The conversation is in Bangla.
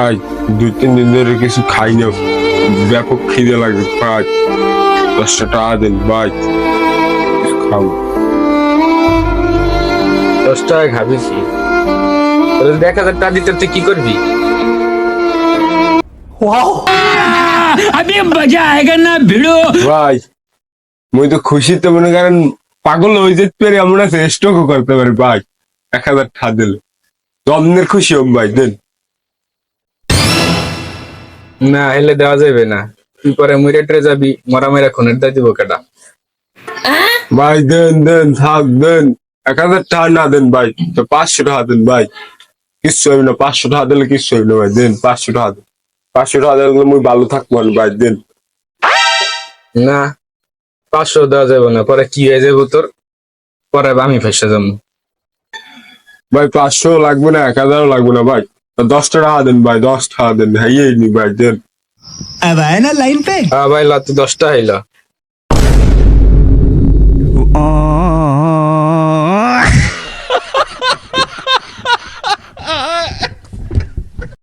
ভাই 2-3 দিন ধরে কিছু খাই না, ব্যাপক খিদে লাগে ভাই। 10টা টাকা দেন ভাই, কিছু খাবো। 10 টাকা খাবি কি? 1,000 টাকা দিতে তুই কি করবি? अभी मजा आएगा ना भिड़ो। ভাই মুই তো খুশিতে মনে করেন পাগল হয়ে যেতে পারি, এমন আছে স্টকও করতে পারি ভাই। 1000 টাকা দিলে জমনের খুশি হম ভাই, দেন। না হেলে দেওয়া যাবে না, তুই পরে মুইরেটে যাবি, মরা মেরা খুনের দায় দিব কেটা? ভাই দেন দেন, থাক দেন। 1000 টাকা না দেন ভাই তো 500 টাকা দেন ভাই, কিচ্ছু হবে না। 500 টাকা দিলে কিচ্ছু হবে না ভাই, দেন 500 টাকা দেন। 500 টাকা দিলে মুই ভালো থাকবো না ভাই, দেন। না 500 দেওয়া যাবে না, পরে কি হয়ে যাবো তোর? পরে আমি ফেসে যাবো। ভাই 500 লাগবে না, 1000 লাগবে না ভাই, 10টা টাকা দেন ভাই, 10 টাকা দেন। হ্যাঁ এই নি ভাই, দেন। अब आए ना लाइन पे। হ্যাঁ ভাই লা, তুই 10টা হইলো।